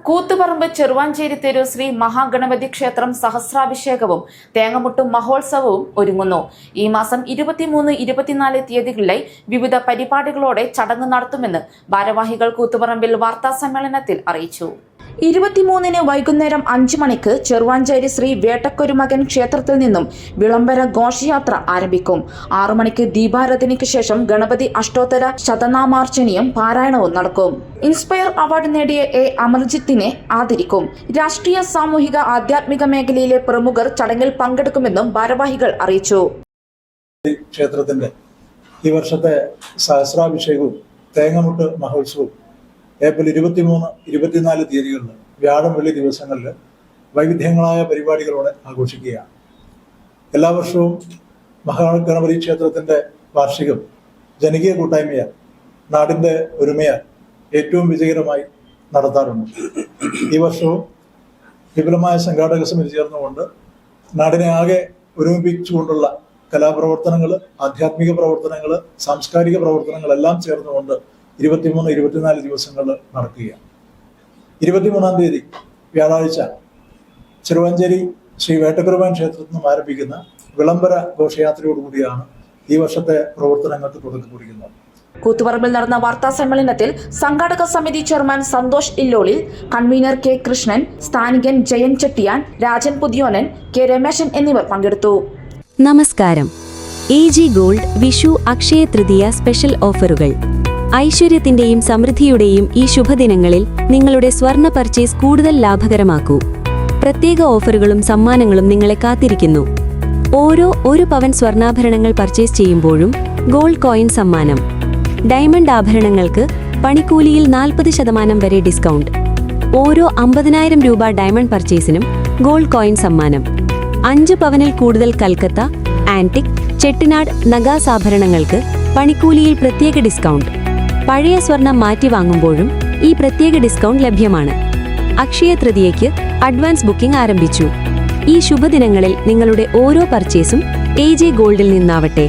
കൂത്തുപറമ്പ് ചെറുവാഞ്ചേരി തെരു ശ്രീ മഹാഗണപതി ക്ഷേത്രം സഹസ്രാഭിഷേകവും തേങ്ങമുട്ടും മഹോത്സവവും ഒരുങ്ങുന്നു. ഈ മാസം 23, 24 തീയതികളിലായി വിവിധ പരിപാടികളോടെ ചടങ്ങ് നടത്തുമെന്ന് ഭാരവാഹികൾ കൂത്തുപറമ്പിൽ വാർത്താസമ്മേളനത്തിൽ അറിയിച്ചു. 23-ന് വൈകുന്നേരം 5 മണിക്ക് ചെറുവാഞ്ചേരി ശ്രീ വേട്ടക്കൊരുമകൻ ക്ഷേത്രത്തിൽ നിന്നും വിളംബര ഘോഷയാത്ര ആരംഭിക്കും. 6 മണിക്ക് ദീപാരാധനയ്ക്ക് ശേഷം ഗണപതി അഷ്ടോത്തര ശതനാമാർച്ചനയും പാരായണവും നടക്കും. ഇൻസ്പയർ അവാർഡ് നേടിയ എ അമർജിത്തിനെ ആദരിക്കും. രാഷ്ട്രീയ, സാമൂഹിക, ആധ്യാത്മിക മേഖലയിലെ പ്രമുഖർ ചടങ്ങിൽ പങ്കെടുക്കുമെന്നും ഭാരവാഹികൾ അറിയിച്ചു. ക്ഷേത്രത്തിന്റെ ഈ വർഷത്തെ സഹസ്രാഭിഷേകവും തേങ്ങമുട്ട് മഹോത്സവവും ഏപ്രിൽ 23, 24 തീയതികളിൽ വ്യാഴം, വെള്ളി ദിവസങ്ങളിൽ വൈവിധ്യങ്ങളായ പരിപാടികളോടെ ആഘോഷിക്കുകയാണ്. എല്ലാ വർഷവും മഹാഗണപതി ക്ഷേത്രത്തിന്റെ വാർഷികം ജനകീയ കൂട്ടായ്മയാൽ, നാടിന്റെ ഒരുമയാൽ ഏറ്റവും വിജയകരമായി നടത്താറുണ്ട്. ഈ വർഷവും വിപുലമായ സംഘാടക സമിതി ചേർന്നുകൊണ്ട് നാടിനെ ആകെ ഒരുമിപ്പിച്ചുകൊണ്ടുള്ള കലാപ്രവർത്തനങ്ങൾ, ആധ്യാത്മിക പ്രവർത്തനങ്ങൾ, സാംസ്കാരിക പ്രവർത്തനങ്ങളെല്ലാം ചേർന്നുകൊണ്ട് 23, 24 ദിവസങ്ങൾ നടക്കുകയാണ്. 23-ാം തീയതി വ്യാഴാഴ്ച ചെറുവാഞ്ചേരി ശ്രീ വേട്ടക്കൊരുമകൻ ക്ഷേത്രത്തിൽ നിന്നും ആരംഭിക്കുന്ന വിളംബര ഘോഷയാത്രയോടുകൂടിയാണ് ഈ വർഷത്തെ പ്രവർത്തനങ്ങൾക്ക് തുടക്കം കുറിക്കുന്നത്. കൂത്തുപറമ്പിൽ നടന്ന വാർത്താ സമ്മേളനത്തിൽ സംഘാടക സമിതി ചെയർമാൻ സന്തോഷ് ഇല്ലോളിൽ, കൺവീനർ കെ കൃഷ്ണൻ, സ്ഥാനികൻ ജയൻ ചെട്ടിയാൻ, രാജൻ പുതിയോനൻ, കെ രമേശൻ എന്നിവർ പങ്കെടുത്തു. നമസ്കാരം. AG gold Vishu Akshaya Tritiya special ഓഫറുകൾ. ഐശ്വര്യത്തിന്റെയും സമൃദ്ധിയുടെയും ഈ ശുഭദിനങ്ങളിൽ നിങ്ങളുടെ സ്വർണ്ണ പർച്ചേസ് കൂടുതൽ ലാഭകരമാക്കൂ. പ്രത്യേക ഓഫറുകളും സമ്മാനങ്ങളും നിങ്ങളെ കാത്തിരിക്കുന്നു. ഓരോ 1 പവൻ സ്വർണ്ണാഭരണങ്ങൾ പർച്ചേസ് ചെയ്യുമ്പോഴും ഗോൾഡ് കോയിൻ സമ്മാനം. ഡയമണ്ട് ആഭരണങ്ങൾക്ക് പണിക്കൂലിയിൽ 40% വരെ ഡിസ്കൗണ്ട്. ഓരോ 50,000 രൂപ ഡയമണ്ട് പർച്ചേസിനും ഗോൾഡ് കോയിൻ സമ്മാനം. 5 പവനിൽ കൂടുതൽ കൽക്കത്ത, ആന്റിക്, ചെട്ടിനാട് നഗാസ് ആഭരണങ്ങൾക്ക് പണിക്കൂലിയിൽ പ്രത്യേക ഡിസ്കൗണ്ട്. പഴയ സ്വർണം മാറ്റി വാങ്ങുമ്പോഴും ഈ പ്രത്യേക ഡിസ്കൗണ്ട് ലഭ്യമാണ്. അക്ഷയ തൃതീയയ്ക്ക് അഡ്വാൻസ് ബുക്കിംഗ് ആരംഭിച്ചു. ഈ ശുഭദിനങ്ങളിൽ നിങ്ങളുടെ ഓരോ പർച്ചേസും AG ഗോൾഡിൽ നിന്നാവട്ടെ.